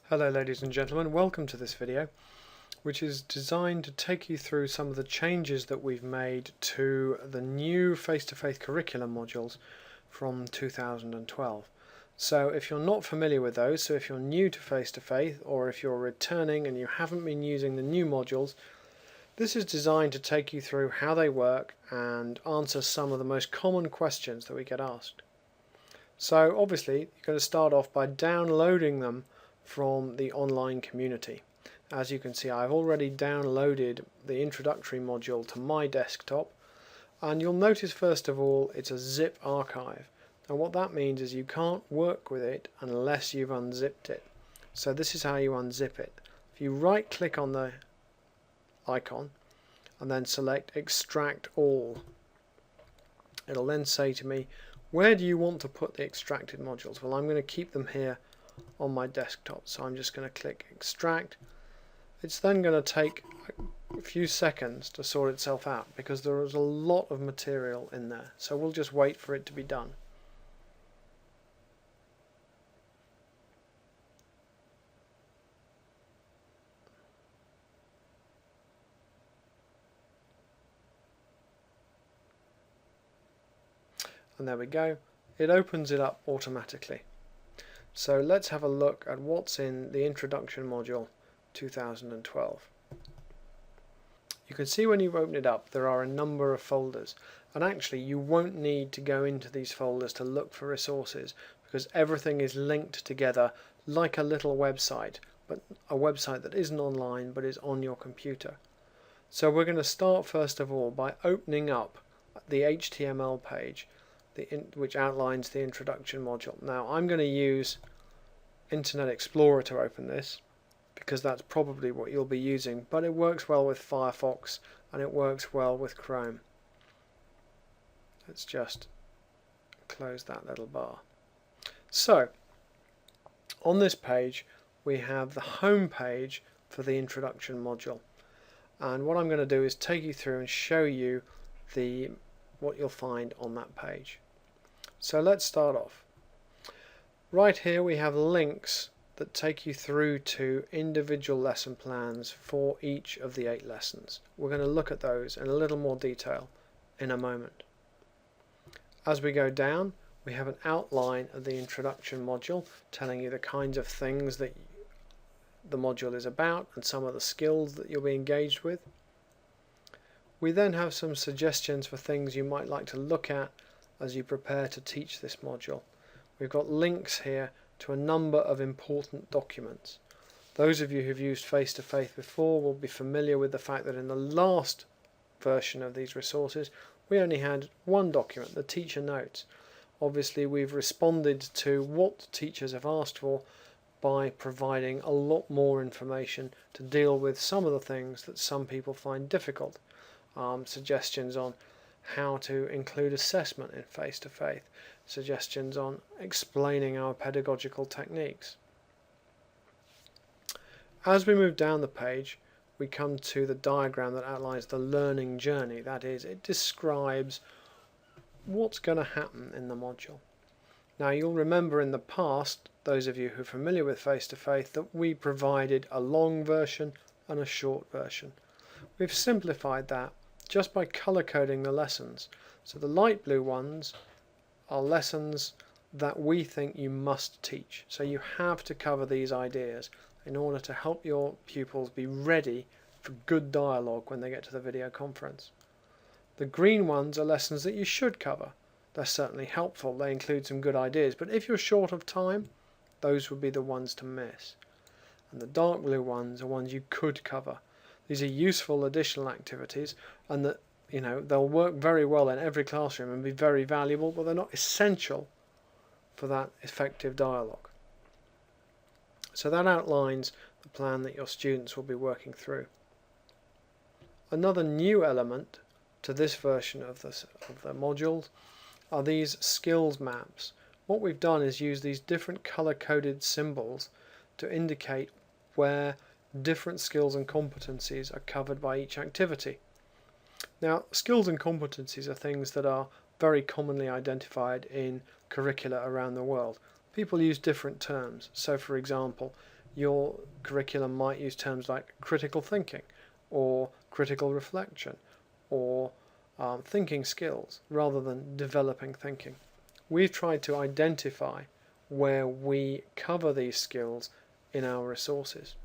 Hello ladies and gentlemen, welcome to this video which is designed to take you through some of the changes that we've made to the new face-to-face curriculum modules from 2012. So if you're not familiar with those, so if you're new to face-to-face or if you're returning and you haven't been using the new modules, this is designed to take you through how they work and answer some of the most common questions that we get asked. So obviously you're going to start off by downloading them from the online community. As you can see, I've already downloaded the introductory module to my desktop, and you'll notice first of all it's a zip archive. And what that means is you can't work with it unless you've unzipped it. So this is how you unzip it. If you right click on the icon and then select extract all, it'll then say to me, where do you want to put the extracted modules? Well, I'm going to keep them here on my desktop, so I'm just going to click extract. It's then going to take a few seconds to sort itself out because there is a lot of material in there, so we'll just wait for it to be done. And there we go, it opens it up automatically. So let's have a look at what's in the introduction module 2012. You can see when you open it up there are a number of folders, and actually you won't need to go into these folders to look for resources because everything is linked together like a little website, but a website that isn't online but is on your computer. So we're going to start first of all by opening up the HTML page which outlines the introduction module. Now I'm going to use Internet Explorer to open this because that's probably what you'll be using, but it works well with Firefox and it works well with Chrome. Let's just close that little bar. So on this page we have the home page for the introduction module, and what I'm going to do is take you through and show you what you'll find on that page. So let's start off. Right here we have links that take you through to individual lesson plans for each of the 8 lessons. We're going to look at those in a little more detail in a moment. As we go down, we have an outline of the introduction module telling you the kinds of things that the module is about and some of the skills that you'll be engaged with. We then have some suggestions for things you might like to look at as you prepare to teach this module. We've got links here to a number of important documents. Those of you who've used face-to-face before will be familiar with the fact that in the last version of these resources we only had one document, the teacher notes. Obviously we've responded to what teachers have asked for by providing a lot more information to deal with some of the things that some people find difficult. Suggestions on how to include assessment in face-to-face, suggestions on explaining our pedagogical techniques. As we move down the page we come to the diagram that outlines the learning journey. That is, it describes what's going to happen in the module. Now you'll remember in the past, those of you who are familiar with face-to-face, that we provided a long version and a short version. We've simplified that just by color coding the lessons. So the light blue ones are lessons that we think you must teach. So you have to cover these ideas in order to help your pupils be ready for good dialogue when they get to the video conference. The green ones are lessons that you should cover. They're certainly helpful, they include some good ideas, but if you're short of time, those would be the ones to miss. And the dark blue ones are ones you could cover. These are useful additional activities, and that they'll work very well in every classroom and be very valuable, but they're not essential for that effective dialogue. So that outlines the plan that your students will be working through. Another new element to this version of the modules are these skills maps. What we've done is use these different color-coded symbols to indicate where different skills and competencies are covered by each activity. Now, skills and competencies are things that are very commonly identified in curricula around the world. People use different terms. So for example, your curriculum might use terms like critical thinking or critical reflection or thinking skills rather than developing thinking. We've tried to identify where we cover these skills in our resources.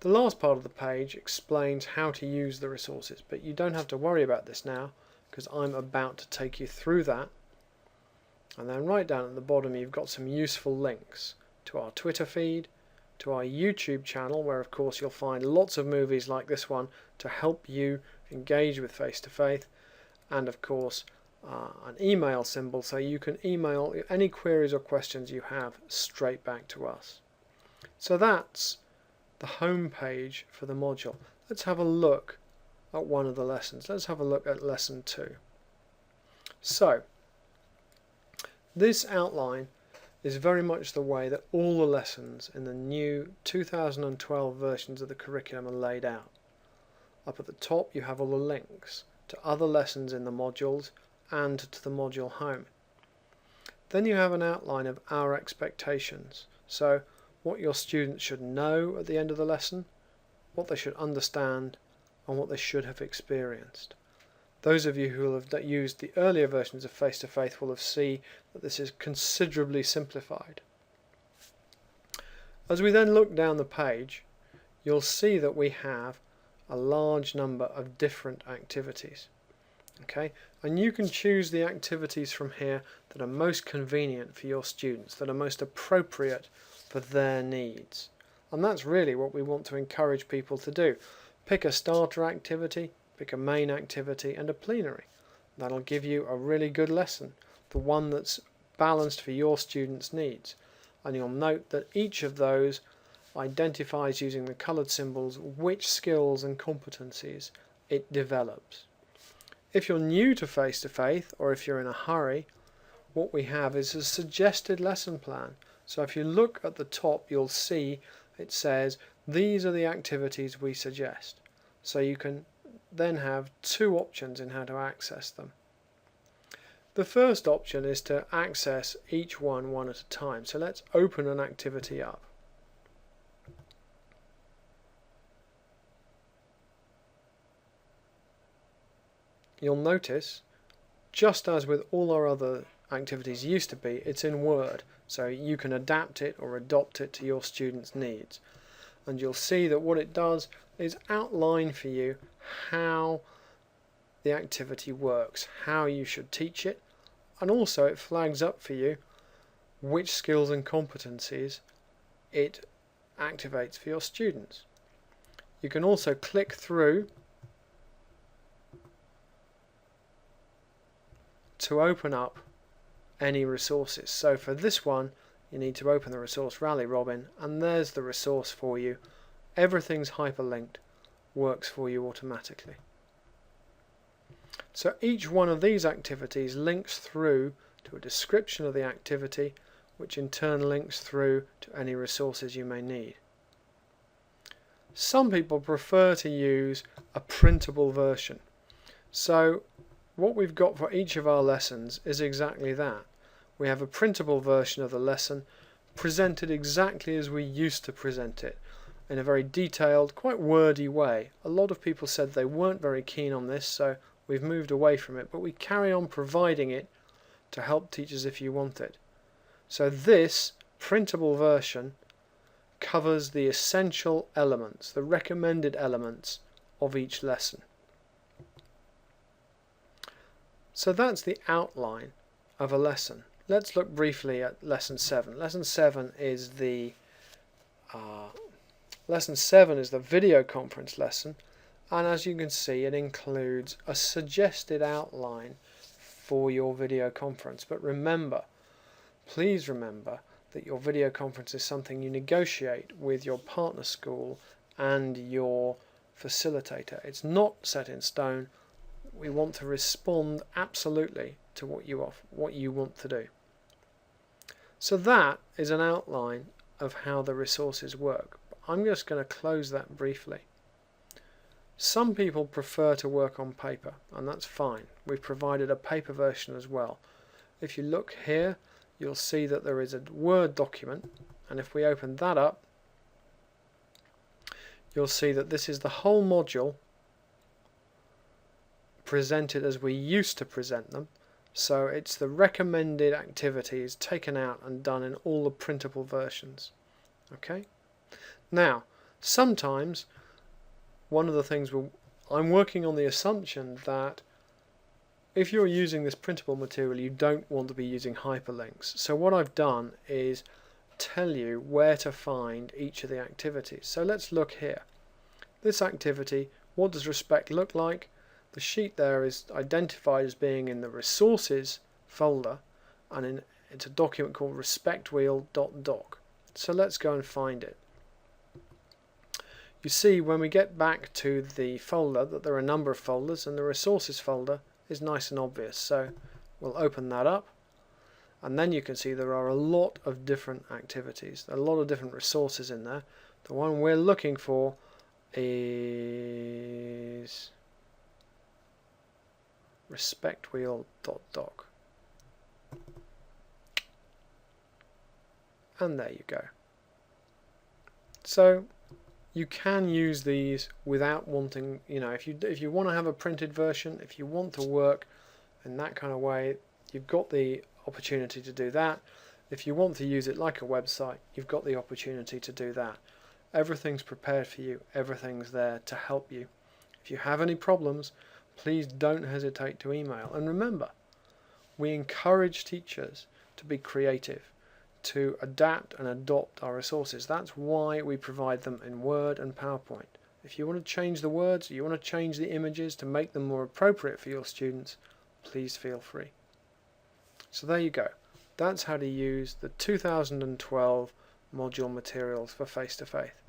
The last part of the page explains how to use the resources, but you don't have to worry about this now because I'm about to take you through that. And then right down at the bottom you've got some useful links to our Twitter feed, to our YouTube channel, where of course you'll find lots of movies like this one to help you engage with face-to-face, and of course an email symbol so you can email any queries or questions you have straight back to us. So that's the home page for the module. Let's have a look at one of the lessons. Let's have a look at lesson 2. So this outline is very much the way that all the lessons in the new 2012 versions of the curriculum are laid out. Up at the top you have all the links to other lessons in the modules and to the module home. Then you have an outline of our expectations, so what your students should know at the end of the lesson, what they should understand, and what they should have experienced. Those of you who have used the earlier versions of Face-to-Face will have seen that this is considerably simplified. As we then look down the page, you'll see that we have a large number of different activities. Okay, and you can choose the activities from here that are most convenient for your students, that are most appropriate for their needs. And that's really what we want to encourage people to do. Pick a starter activity, pick a main activity and a plenary. That'll give you a really good lesson, the one that's balanced for your students' needs. And you'll note that each of those identifies using the coloured symbols which skills and competencies it develops. If you're new to face-to-face or if you're in a hurry, what we have is a suggested lesson plan. So if you look at the top, you'll see it says these are the activities we suggest. So you can then have two options in how to access them. The first option is to access each one at a time. So let's open an activity up. You'll notice, just as with all our other activities used to be, it's in Word, so you can adapt it or adopt it to your students' needs. And you'll see that what it does is outline for you how the activity works, how you should teach it, and also it flags up for you which skills and competencies it activates for your students. You can also click through to open up any resources. So for this one you need to open the resource Rally Robin, and there's the resource for you. Everything's hyperlinked, works for you automatically. So each one of these activities links through to a description of the activity, which in turn links through to any resources you may need. Some people prefer to use a printable version. So what we've got for each of our lessons is exactly that. We have a printable version of the lesson presented exactly as we used to present it, in a very detailed, quite wordy way. A lot of people said they weren't very keen on this, so we've moved away from it, but we carry on providing it to help teachers if you want it. So this printable version covers the essential elements, the recommended elements of each lesson. So that's the outline of a lesson. Let's look briefly at lesson 7. Lesson 7 is the video conference lesson, and as you can see it includes a suggested outline for your video conference. But remember, please remember that your video conference is something you negotiate with your partner school and your facilitator. It's not set in stone. We want to respond absolutely to what you want to do. So that is an outline of how the resources work. I'm just going to close that briefly. Some people prefer to work on paper, and that's fine. We've provided a paper version as well. If you look here, you'll see that there is a Word document, and if we open that up, you'll see that this is the whole module presented as we used to present them. So it's the recommended activities taken out and done in all the printable versions. Okay. Now, sometimes one of the things I'm working on the assumption that if you're using this printable material, you don't want to be using hyperlinks. So what I've done is tell you where to find each of the activities. So let's look here. This activity, what does respect look like? The sheet there is identified as being in the resources folder, and it's a document called respectwheel.doc. So let's go and find it. You see when we get back to the folder that there are a number of folders, and the resources folder is nice and obvious. So we'll open that up, and then you can see there are a lot of different activities, a lot of different resources in there. The one we're looking for is respectwheel.doc, and there you go. So you can use these without wanting, if you want to have a printed version, if you want to work in that kind of way, you've got the opportunity to do that. If you want to use it like a website, you've got the opportunity to do that. Everything's prepared for you, everything's there to help you. If you have any problems, please don't hesitate to email. And remember, we encourage teachers to be creative, to adapt and adopt our resources. That's why we provide them in Word and PowerPoint. If you want to change the words, you want to change the images to make them more appropriate for your students, please feel free. So there you go. That's how to use the 2012 module materials for Face to Faith.